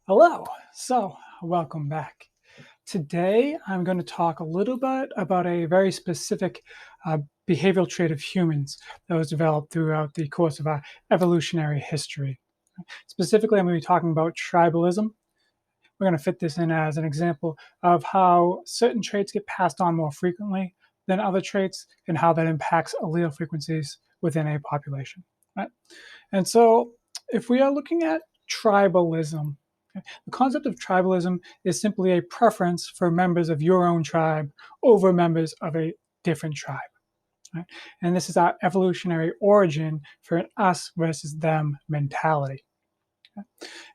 Hello, welcome back. Today I'm going to talk a little bit about a very specific behavioral trait of humans that was developed throughout the course of our evolutionary history. Specifically, I'm going to be talking about tribalism. We're going to fit this in as an example of how certain traits get passed on more frequently than other traits and how that impacts allele frequencies within a population. Right? And so if we are looking at tribalism, the concept of tribalism is simply a preference for members of your own tribe over members of a different tribe. Right? And this is our evolutionary origin for an us versus them mentality.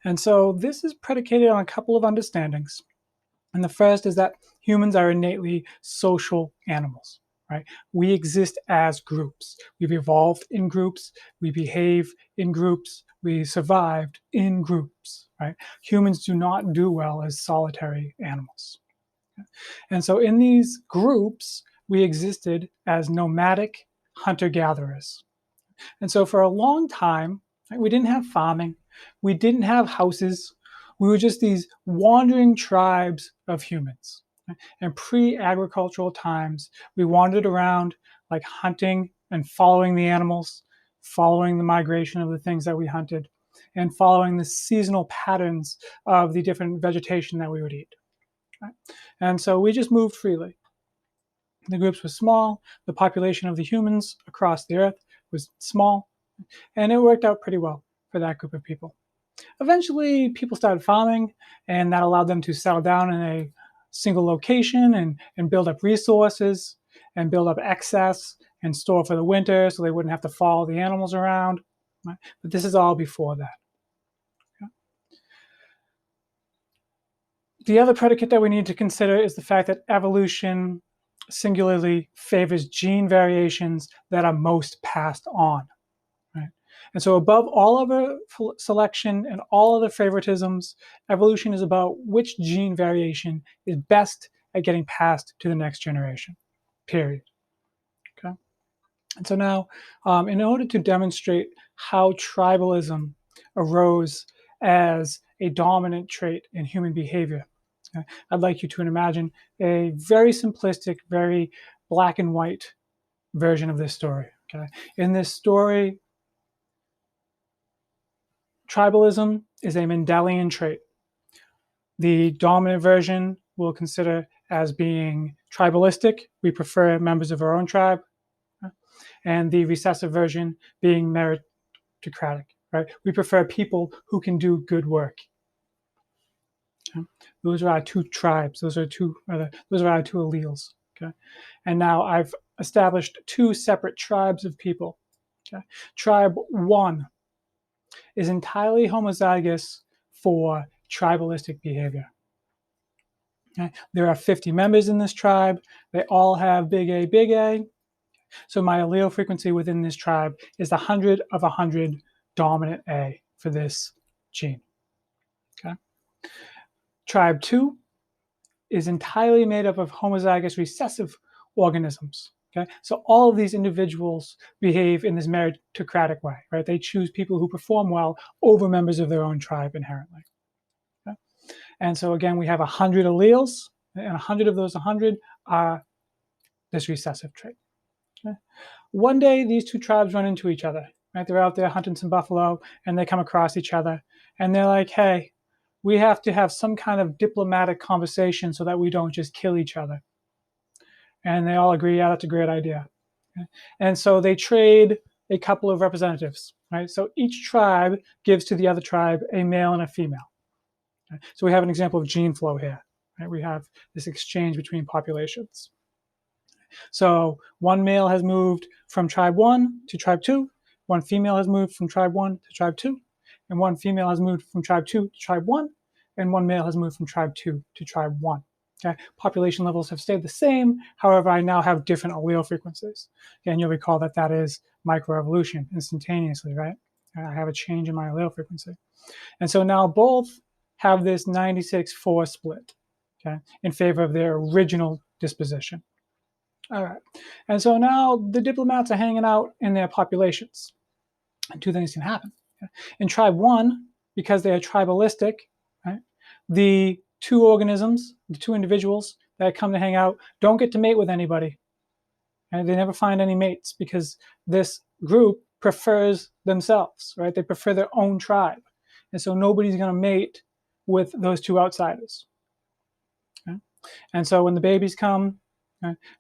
And so this is predicated on a couple of understandings. And the first is that humans are innately social animals. Right? We exist as groups. We've evolved in groups. We behave in groups. We survived in groups. Right? Humans do not do well as solitary animals. And so in these groups, we existed as nomadic hunter-gatherers. And so for a long time, right, we didn't have farming. We didn't have houses. We were just these wandering tribes of humans. In pre-agricultural times, we wandered around like hunting and following the animals, following the migration of the things that we hunted, and following the seasonal patterns of the different vegetation that we would eat. Right? And so we just moved freely. The groups were small. The population of the humans across the earth was small, and it worked out pretty well for that group of people. Eventually, people started farming, and that allowed them to settle down in a single location and build up resources and build up excess and store for the winter so they wouldn't have to follow the animals around. Right? But this is all before that. Okay. The other predicate that we need to consider is the fact that evolution singularly favors gene variations that are most passed on. Right? And so above all other selection and all other favoritisms, evolution is about which gene variation is best at getting passed to the next generation, period. Okay. And so now, in order to demonstrate how tribalism arose as a dominant trait in human behavior, I'd like you to imagine a very simplistic, very black and white version of this story. Okay. In this story, tribalism is a Mendelian trait. The dominant version we'll consider as being tribalistic. We prefer members of our own tribe. And the recessive version being meritocratic. Right? We prefer people who can do good work. Those are our two tribes. Those are our two alleles. Okay. And now I've established two separate tribes of people. Okay. Tribe 1 is entirely homozygous for tribalistic behavior. Okay. There are 50 members in this tribe. They all have big A, big A. So my allele frequency within this tribe is 100 of 100 dominant A for this gene. Okay. Tribe 2 is entirely made up of homozygous recessive organisms. Okay? So all of these individuals behave in this meritocratic way, right? They choose people who perform well over members of their own tribe inherently. Okay? And so again, we have 100 alleles, and 100 of those 100 are this recessive trait. Okay? One day, these two tribes run into each other. Right? They're out there hunting some buffalo, and they come across each other, and they're like, hey, we have to have some kind of diplomatic conversation so that we don't just kill each other. And they all agree, yeah, that's a great idea. Okay? And so they trade a couple of representatives, right? So each tribe gives to the other tribe a male and a female. Okay? So we have an example of gene flow here. Right? We have this exchange between populations. So one male has moved from tribe 1 to tribe 2. One female has moved from tribe 1 to tribe 2. And one female has moved from tribe 2 to tribe 1. And one male has moved from tribe 2 to tribe 1. Okay? Population levels have stayed the same. However, I now have different allele frequencies. And you'll recall that that is microevolution instantaneously, right? I have a change in my allele frequency. And so now both have this 96-4 split, okay, in favor of their original disposition. All right. And so now the diplomats are hanging out in their populations. And two things can happen. Okay? In tribe 1, because they are tribalistic, right, the two organisms, the two individuals that come to hang out, don't get to mate with anybody. And they never find any mates because this group prefers themselves, right? They prefer their own tribe. And so nobody's going to mate with those two outsiders. Okay? And so when the babies come,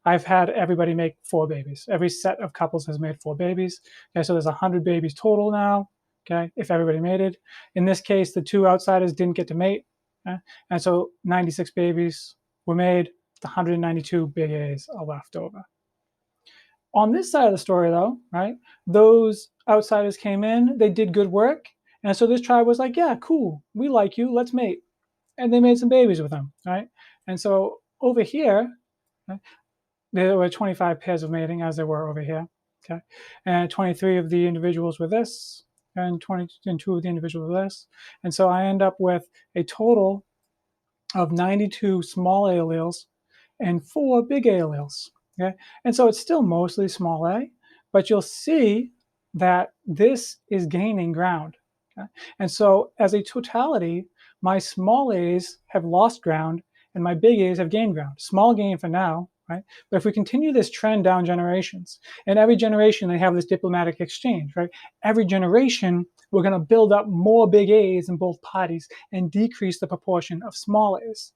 I've had everybody make 4 babies. Every set of couples has made 4 babies. Okay, so there's 100 babies total now. Okay, if everybody mated. In this case, the 2 outsiders didn't get to mate, and so 96 babies were made. The 192 big A's are left over. On this side of the story, though, right, those outsiders came in, they did good work, and so this tribe was like, yeah, cool, we like you, let's mate. And they made some babies with them, right? And so over here, right, there were 25 pairs of mating as there were over here, okay? And 23 of the individuals were this, and 22 of the individuals were this. And so I end up with a total of 92 small A alleles and 4 big A alleles. Okay, and so it's still mostly small a, but you'll see that this is gaining ground. Okay? And so as a totality, my small a's have lost ground and my big A's have gained ground. Small gain for now, right? But if we continue this trend down generations, and every generation they have this diplomatic exchange, right? Every generation we're going to build up more big A's in both parties and decrease the proportion of small A's.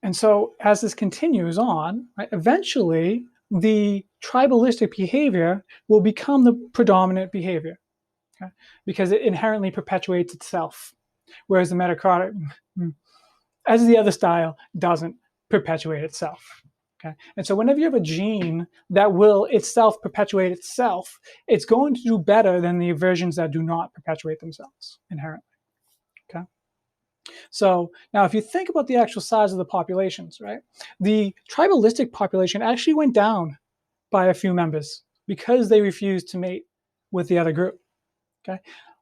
And so as this continues on, right, eventually the tribalistic behavior will become the predominant behavior, okay? Because it inherently perpetuates itself, whereas the metacrotic, as the other style, doesn't perpetuate itself. Okay? And so whenever you have a gene that will itself perpetuate itself, it's going to do better than the versions that do not perpetuate themselves inherently. Okay? So now if you think about the actual size of the populations, right, the tribalistic population actually went down by a few members because they refused to mate with the other group. Okay,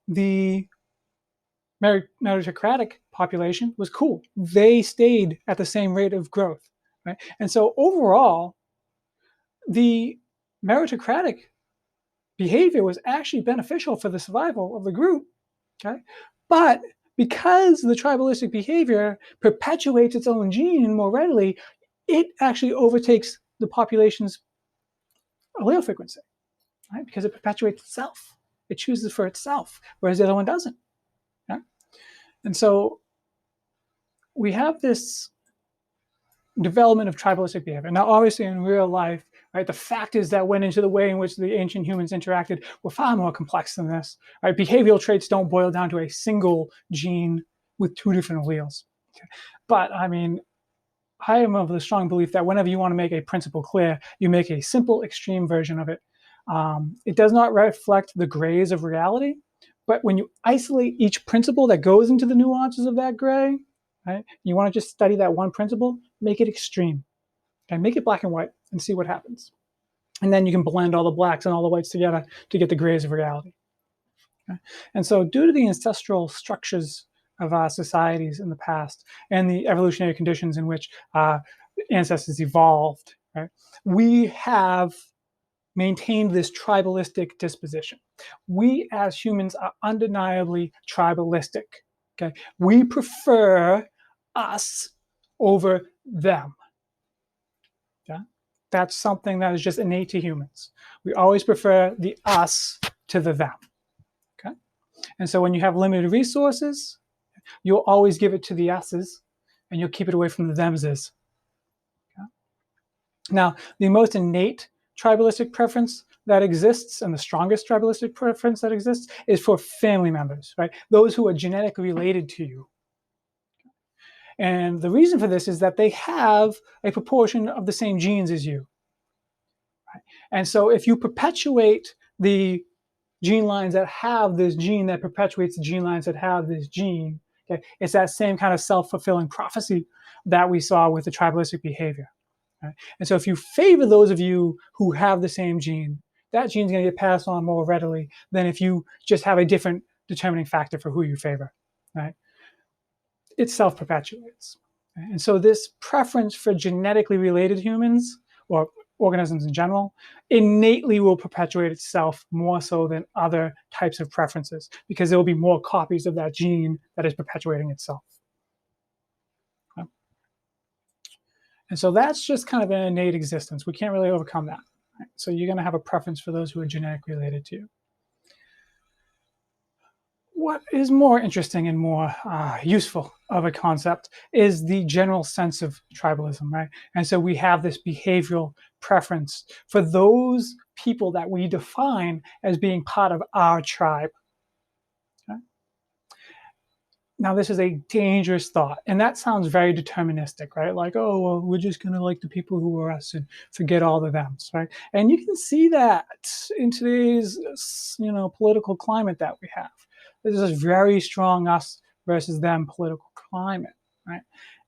the meritocratic population was cool. They stayed at the same rate of growth, right? And so overall, the meritocratic behavior was actually beneficial for the survival of the group. Okay, but because the tribalistic behavior perpetuates its own gene more readily, it actually overtakes the population's allele frequency, right? Because it perpetuates itself. It chooses for itself, whereas the other one doesn't. Right? And so we have this development of tribalistic behavior. Now, obviously, in real life, right, the factors that went into the way in which the ancient humans interacted were far more complex than this. Right? Behavioral traits don't boil down to a single gene with 2 different alleles. Okay? But I mean, I am of the strong belief that whenever you want to make a principle clear, you make a simple extreme version of it. It does not reflect the grays of reality, but when you isolate each principle that goes into the nuances of that gray, right, you want to just study that one principle, make it extreme. Okay, make it black and white and see what happens. And then you can blend all the blacks and all the whites together to get the grays of reality. Okay? And so due to the ancestral structures of our societies in the past and the evolutionary conditions in which ancestors evolved, right, we have maintained this tribalistic disposition. We as humans are undeniably tribalistic. Okay, we prefer us over them. Okay? That's something that is just innate to humans. We always prefer the us to the them. Okay, and so when you have limited resources, you'll always give it to the us's, and you'll keep it away from the them's. Okay? Now, the most innate tribalistic preference that exists and the strongest tribalistic preference that exists is for family members, right? Those who are genetically related to you. And the reason for this is that they have a proportion of the same genes as you. Right? And so if you perpetuate the gene lines that have this gene that perpetuates the gene lines that have this gene, okay, it's that same kind of self-fulfilling prophecy that we saw with the tribalistic behavior. Right? And so if you favor those of you who have the same gene, that gene is going to get passed on more readily than if you just have a different determining factor for who you favor. Right? It self-perpetuates. Right? And so this preference for genetically related humans, or organisms in general, innately will perpetuate itself more so than other types of preferences because there will be more copies of that gene that is perpetuating itself. Okay? And so that's just kind of an innate existence. We can't really overcome that. Right? So you're going to have a preference for those who are genetically related to you. What is more interesting and more useful of a concept is the general sense of tribalism, right? And so we have this behavioral preference for those people that we define as being part of our tribe. Okay? Now, this is a dangerous thought, and that sounds very deterministic, right? Like, oh, well, we're just going to like the people who are us and forget all the thems, right? And you can see that in today's, political climate that we have. There's this very strong us versus them political climate, right?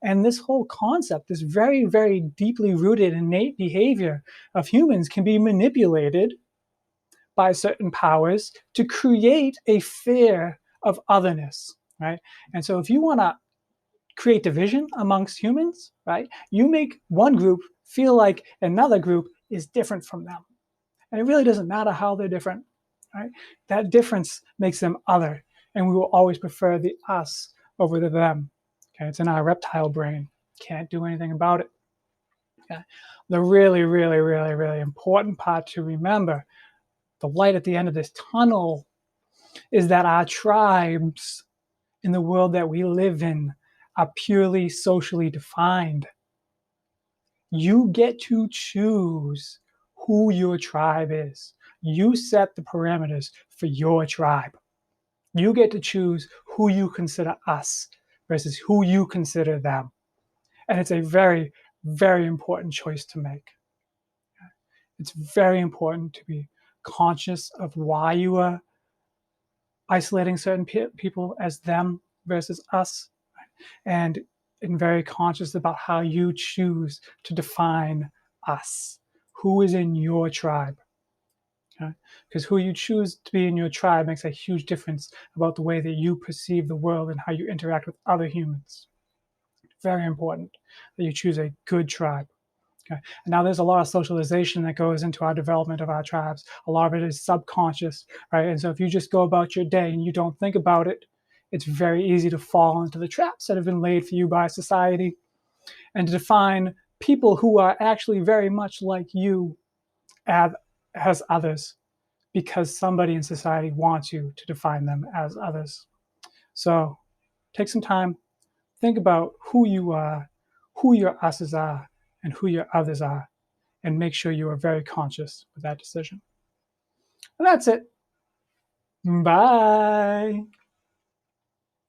And this whole concept, this very, very deeply rooted innate behavior of humans can be manipulated by certain powers to create a fear of otherness, right? And so if you want to create division amongst humans, right, you make one group feel like another group is different from them. And it really doesn't matter how they're different, right? That difference makes them other. And we will always prefer the us over the them. Okay, it's in our reptile brain. Can't do anything about it. Okay? The really, really, really, really important part to remember, the light at the end of this tunnel, is that our tribes in the world that we live in are purely socially defined. You get to choose who your tribe is. You set the parameters for your tribe. You get to choose who you consider us versus who you consider them. And it's a very, very important choice to make. It's very important to be conscious of why you are isolating certain people as them versus us, and very conscious about how you choose to define us, who is in your tribe. Okay? Because who you choose to be in your tribe makes a huge difference about the way that you perceive the world and how you interact with other humans. Very important that you choose a good tribe. Okay. And now there's a lot of socialization that goes into our development of our tribes. A lot of it is subconscious, right? And so if you just go about your day and you don't think about it, it's very easy to fall into the traps that have been laid for you by society and to define people who are actually very much like you as others because somebody in society wants you to define them as others. So take some time, think about who you are, who your us's are, and who your others are, and make sure you are very conscious with that decision. And that's it. Bye.